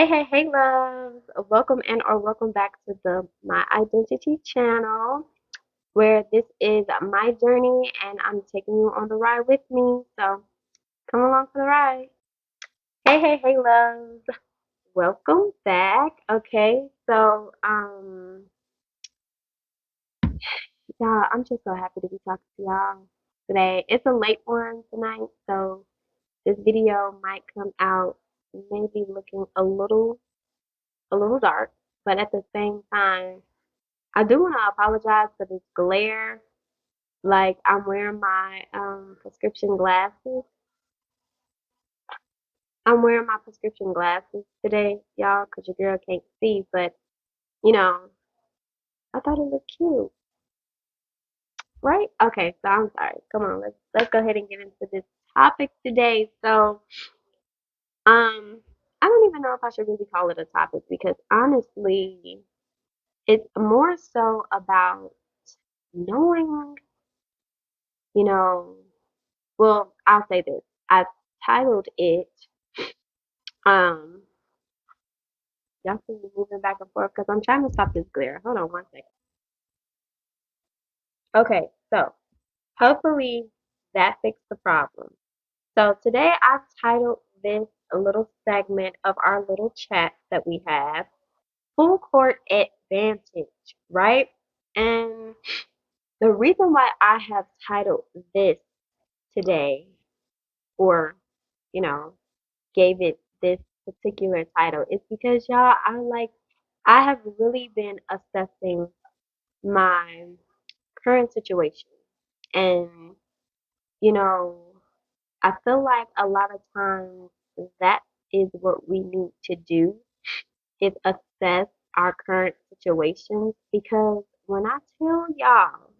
Hey, loves. Welcome and or welcome back to the My Identity channel, where this is my journey and I'm taking you on the ride with me. So come along for the ride. Hey, loves. Welcome back. Okay, so y'all, I'm just so happy to be talking to y'all today. It's a late one tonight, so this video might come out maybe looking a little dark, but at the same time, I do want to apologize for this glare. Like, I'm wearing my prescription glasses. I'm wearing my prescription glasses today, y'all, because your girl can't see. But you know, I thought it looked cute, right? Okay, so I'm sorry. Come on, let's go ahead and get into this topic today. So, I don't even know if I should really call it a topic because honestly, it's more so about knowing, you know, well, I'll say this. I titled it, um, y'all see me moving back and forth because I'm trying to stop this glare. Hold on one second. Okay, so hopefully that fixed the problem. So today I've titled this a little segment of our little chat that we have, Full Court Advantage, right? And the reason why I have titled this today, or, you know, gave it this particular title is because y'all, I have really been assessing my current situation. And, you know, I feel like a lot of times that is what we need to do is assess our current situations because when I tell y'all,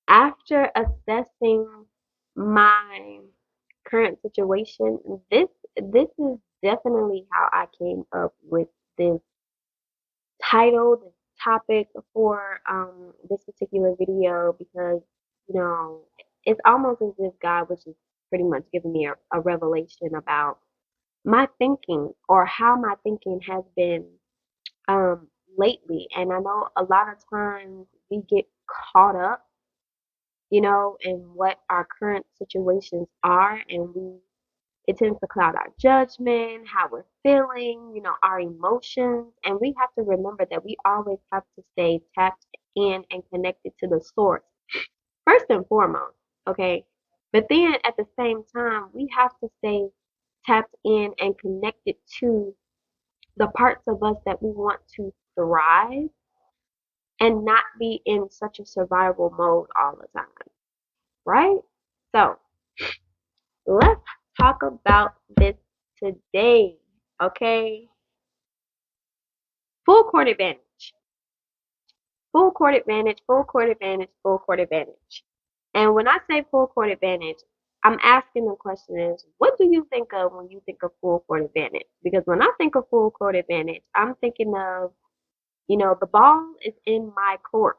after assessing my current situation, this is definitely how I came up with this title, this topic for this particular video because you know it's almost as if God was just pretty much giving me a revelation about my thinking or how my thinking has been um lately. And I know a lot of times we get caught up, in what our current situations are, and it tends to cloud our judgment, how we're feeling, our emotions. And we have to remember that we always have to stay tapped in and connected to the source, first and foremost, okay? But then at the same time, we have to stay tapped in and connected to the parts of us that we want to thrive and not be in such a survival mode all the time, right? So, let's talk about this today, okay? Full court advantage. Full court advantage, full court advantage, full court advantage. And when I say full court advantage, I'm asking the question is, what do you think of when you think of full court advantage? Because when I think of full court advantage, I'm thinking of, the ball is in my court,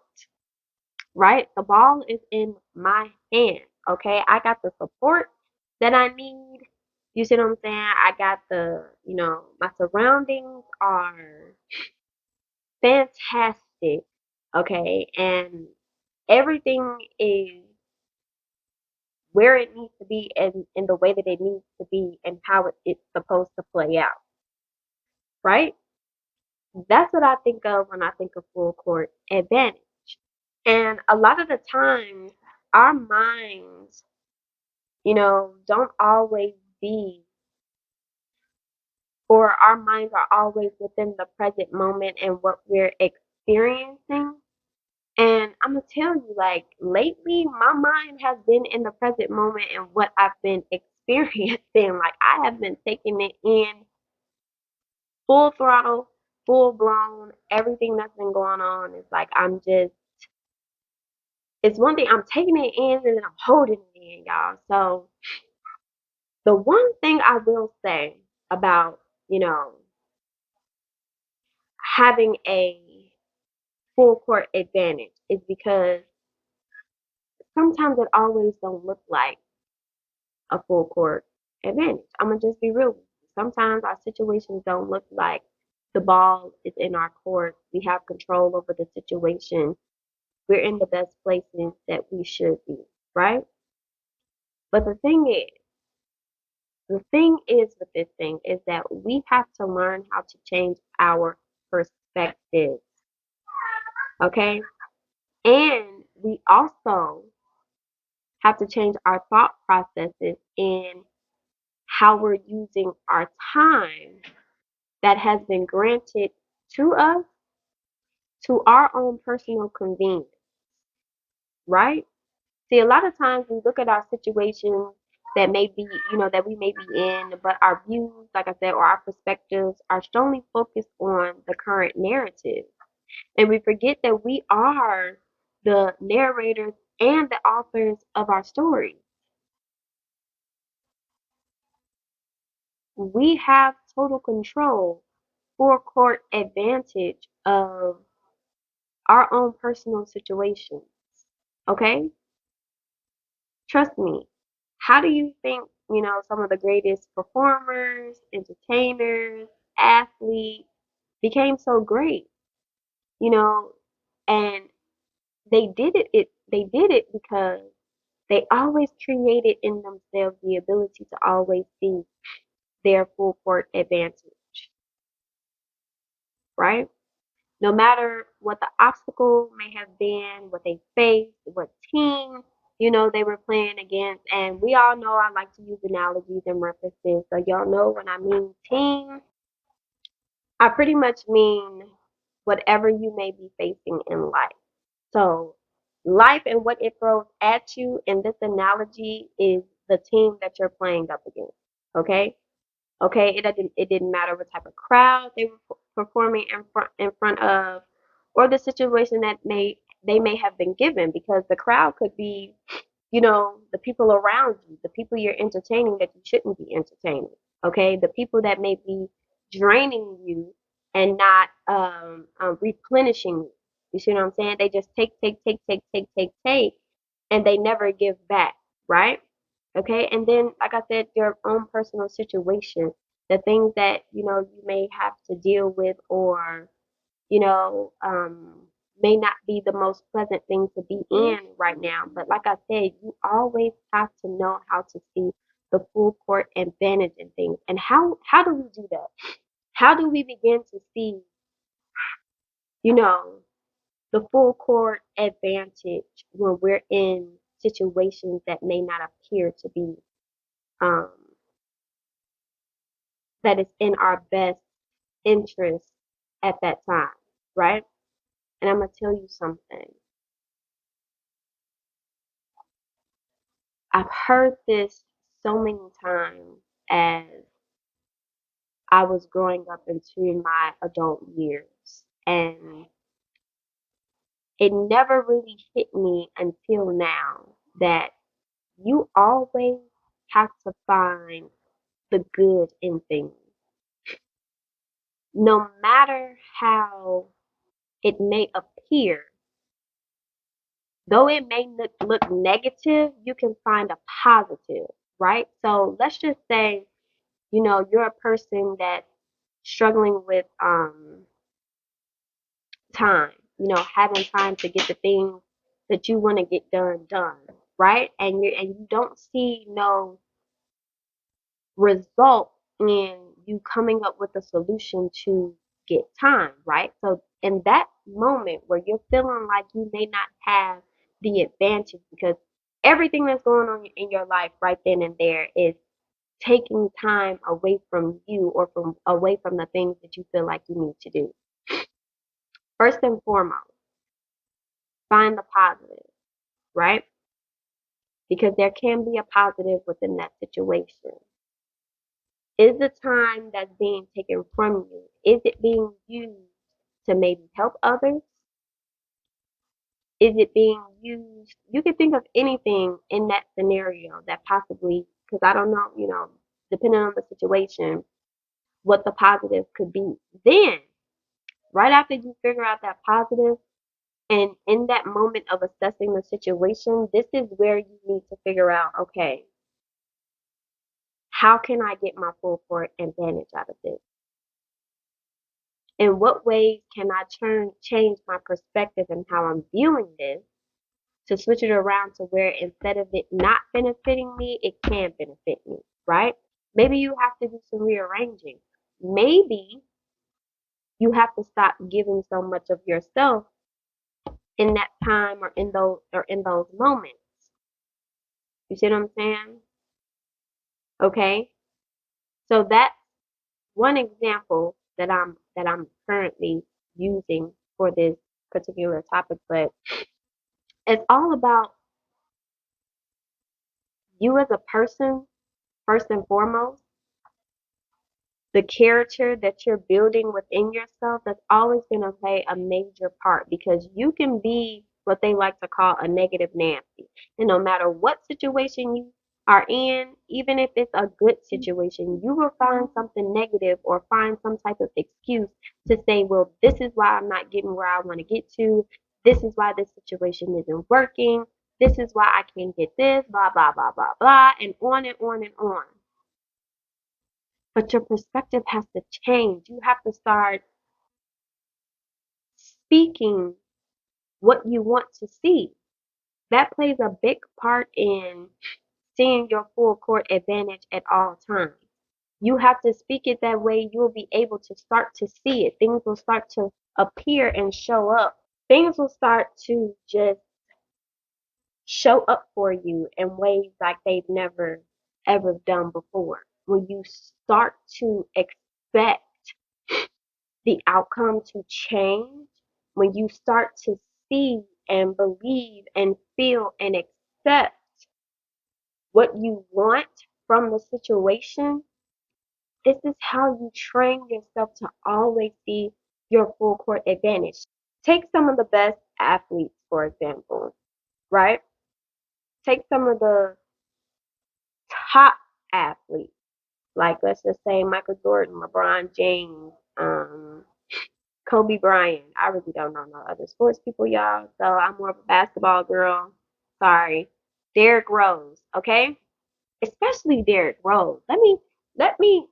right? The ball is in my hand, okay? I got the support that I need. You see what I'm saying? I got my surroundings are fantastic, okay? And everything is where it needs to be and in the way that it needs to be and how it's supposed to play out, right? That's what I think of when I think of full court advantage. And a lot of the times, our minds, don't always be, or our minds are always within the present moment and what we're experiencing. And I'm gonna tell you, like, lately, my mind has been in the present moment and what I've been experiencing. Like, I have been taking it in full throttle, full blown, everything that's been going on. It's like, it's one thing, I'm taking it in and then I'm holding it in, y'all. So, the one thing I will say about, you know, having a full court advantage is because sometimes it always don't look like a full court advantage. I'm gonna just be real with you. sometimes our situations don't look like the ball is in our court. We have control over the situation. We're in the best places that we should be, right? But the thing is with this thing is that we have to learn how to change our perspective, okay? And we also have to change our thought processes in how we're using our time that has been granted to us to our own personal convenience, right? See, a lot of times we look at our situations that may be, that we may be in, but our views, like I said, or our perspectives are strongly focused on the current narrative. And we forget that we are the narrators and the authors of our story. We have total control, full court advantage of our own personal situations. Okay? Trust me. How do you think, some of the greatest performers, entertainers, athletes became so great? You know, and they did it because they always created in themselves the ability to always see their full court advantage, right? No matter what the obstacle may have been, what they faced, what team, they were playing against. And we all know I like to use analogies and references. So y'all know when I mean team, I pretty much mean whatever you may be facing in life. So life and what it throws at you in this analogy is the team that you're playing up against. Okay? Okay, it didn't matter what type of crowd they were performing in front of, or the situation that they may have been given, because the crowd could be, the people around you, the people you're entertaining that you shouldn't be entertaining. Okay, the people that may be draining you and not replenishing you. You see what I'm saying? They just take, take, take, take, take, take, take, and they never give back, right? Okay, and then, like I said, your own personal situation, the things that you may have to deal with, or you know, um, may not be the most pleasant thing to be in right now. But like I said, you always have to know how to see the full court advantage in things. And how do we do that? How do we begin to see, you know, the full court advantage when we're in situations that may not appear to be um, that is in our best interest at that time, right? And I'm gonna tell you something. I've heard this so many times as I was growing up into my adult years, and it never really hit me until now that you always have to find the good in things. No matter how it may appear, though it may look negative, you can find a positive, right? So let's just say, you're a person that's struggling with time, having time to get the things that you want to get done, right? And you don't see no result in you coming up with a solution to get time, right? So in that moment where you're feeling like you may not have the advantage because everything that's going on in your life right then and there is taking time away from you, or from away from the things that you feel like you need to do. First and foremost, find the positive, right? Because there can be a positive within that situation. Is the time that's being taken from you, is it being used to maybe help others? Is it being used? You can think of anything in that scenario that possibly, because I don't know, depending on the situation, what the positive could be. Then, right after you figure out that positive, and in that moment of assessing the situation, this is where you need to figure out, okay, How can I get my full court advantage out of this? In what ways can I change my perspective and how I'm viewing this to switch it around to where instead of it not benefiting me, it can benefit me, right? Maybe you have to do some rearranging. Maybe you have to stop giving so much of yourself in that time or in those moments. You see what I'm saying? Okay? So that's one example that I'm currently using for this particular topic, but it's all about you as a person first and foremost, the character that you're building within yourself, that's always going to play a major part because you can be what they like to call a negative Nancy. And no matter what situation you are in, even if it's a good situation, you will find something negative or find some type of excuse to say, well, this is why I'm not getting where I want to get to. This is why this situation isn't working. This is why I can't get this, blah, blah, blah, blah, blah, and on and on and on. But your perspective has to change. You have to start speaking what you want to see. That plays a big part in seeing your full court advantage at all times. You have to speak it that way. You'll be able to start to see it. Things will start to appear and show up. Things will start to just show up for you in ways like they've never ever done before. When you start to expect the outcome to change, when you start to see and believe and feel and accept what you want from the situation, this is how you train yourself to always see your full court advantage. Take some of the best athletes, for example, right? Take some of the top athletes, like let's just say Michael Jordan, LeBron James, Kobe Bryant. I really don't know no other sports people, y'all. So I'm more of a basketball girl. Sorry. Derrick Rose, okay? Especially Derrick Rose. Let me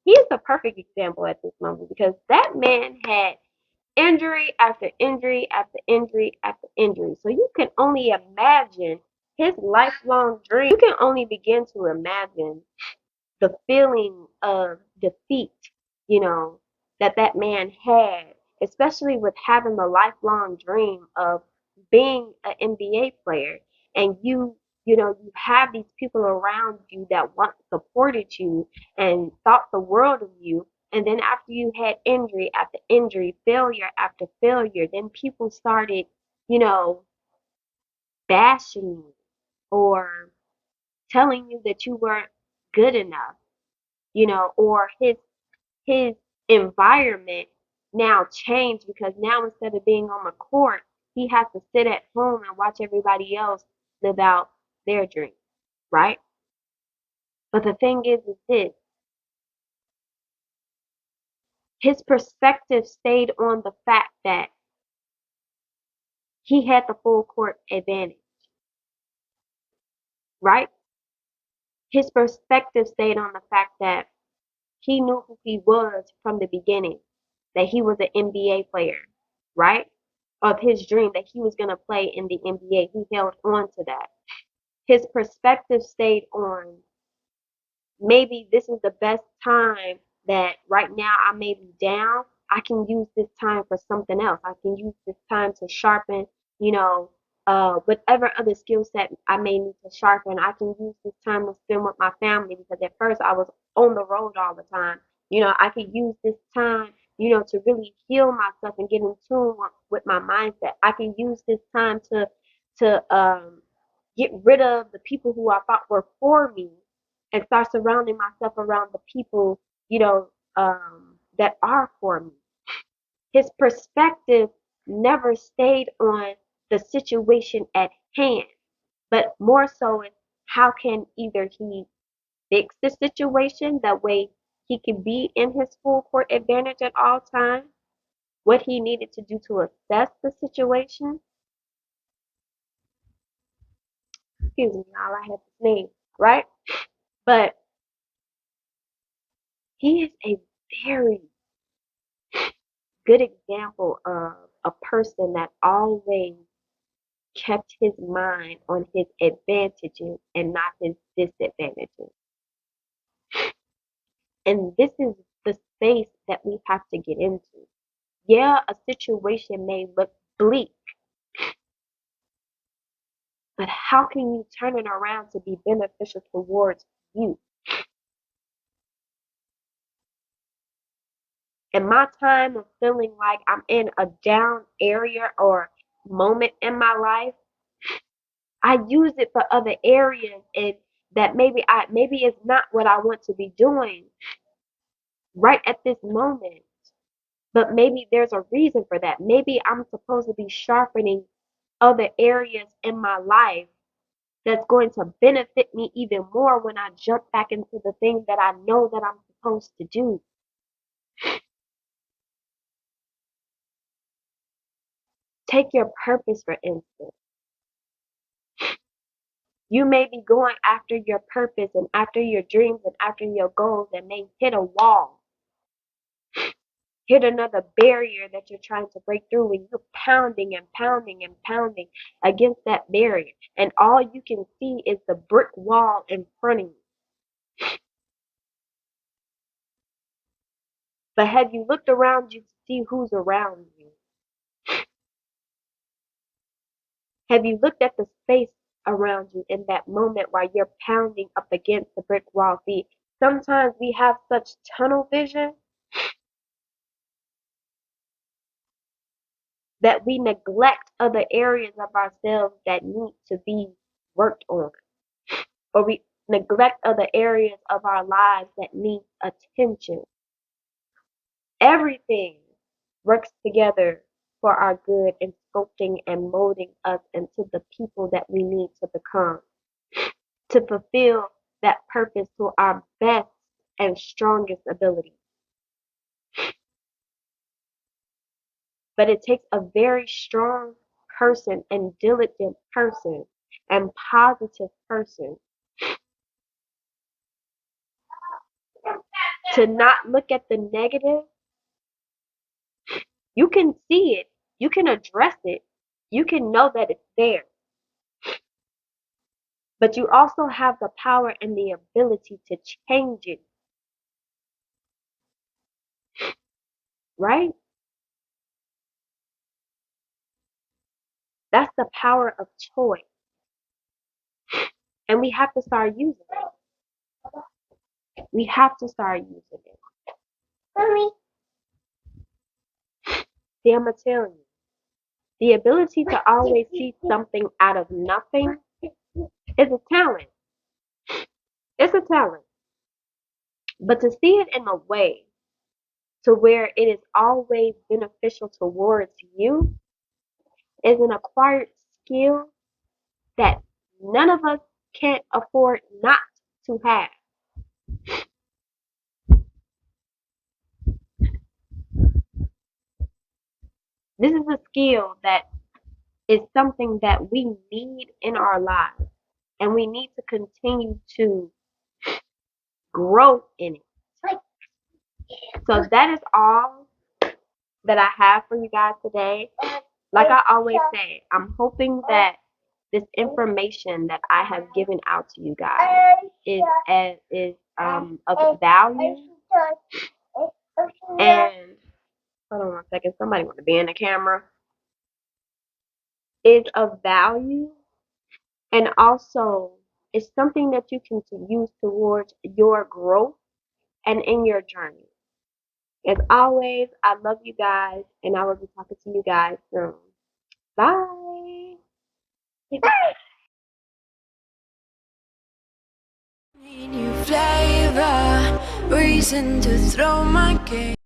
he is the perfect example at this moment because that man had injury after injury after injury after injury. So you can only imagine his lifelong dream. You can only begin to imagine the feeling of defeat, you know, that man had, especially with having the lifelong dream of being an NBA player. And you have these people around you that once supported you and thought the world of you. And then after you had injury after injury, failure after failure, then people started, you know, bashing you or telling you that you weren't good enough, or his environment now changed because now instead of being on the court, he has to sit at home and watch everybody else live out their dreams, right? But the thing is this, his perspective stayed on the fact that he had the full court advantage, right? His perspective stayed on the fact that he knew who he was from the beginning, that he was an NBA player, right? Of his dream that he was going to play in the NBA. He held on to that. His perspective stayed on maybe this is the best time that right now I may be down. I can use this time for something else. I can use this time to sharpen, you know, whatever other skill set I may need to sharpen. I can use this time to spend with my family because at first I was on the road all the time. I could use this time, to really heal myself and get in tune with my mindset. I can use this time to get rid of the people who I thought were for me and start surrounding myself around the people, that are for me. His perspective never stayed on the situation at hand, but more so in how can either he fix the situation that way he can be in his full court advantage at all times, what he needed to do to assess the situation. Excuse me, y'all, I have to sneeze, right? But He is a very good example of a person that always kept his mind on his advantages and not his disadvantages. And this is the space that we have to get into. Yeah, a situation may look bleak, but how can you turn it around to be beneficial towards you? In my time of feeling like I'm in a down area or moment in my life, I use it for other areas and that maybe it's not what I want to be doing right at this moment. But maybe there's a reason for that. Maybe I'm supposed to be sharpening other areas in my life that's going to benefit me even more when I jump back into the thing that I know that I'm supposed to do. Take your purpose, for instance. You may be going after your purpose and after your dreams and after your goals and may hit a wall, hit another barrier that you're trying to break through and you're pounding and pounding and pounding against that barrier. And all you can see is the brick wall in front of you. But have you looked around you to see who's around you? Have you looked at the space around you in that moment while you're pounding up against the brick wall? See, sometimes we have such tunnel vision that we neglect other areas of ourselves that need to be worked on, or we neglect other areas of our lives that need attention. Everything works together for our good in sculpting and molding us into the people that we need to become, to fulfill that purpose to our best and strongest ability. But it takes a very strong person and diligent person and positive person to not look at the negative. You can see it, you can address it, you can know that it's there, but you also have the power and the ability to change it, right? That's the power of choice. And we have to start using it. We have to start using it. Mommy. See, I'm going to tell you. The ability to always see something out of nothing is a talent. It's a talent. But to see it in a way to where it is always beneficial towards you is an acquired skill that none of us can't afford not to have. This is a skill that is something that we need in our lives, and we need to continue to grow in it. So that is all that I have for you guys today. Like I always say, I'm hoping that this information that I have given out to you guys is of value. And hold on one second, somebody want to be in the camera. Is of value, and also is something that you can use towards your growth and in your journey. As always, I love you guys, and I will be talking to you guys soon. Bye. New flavor, reason to throw my game.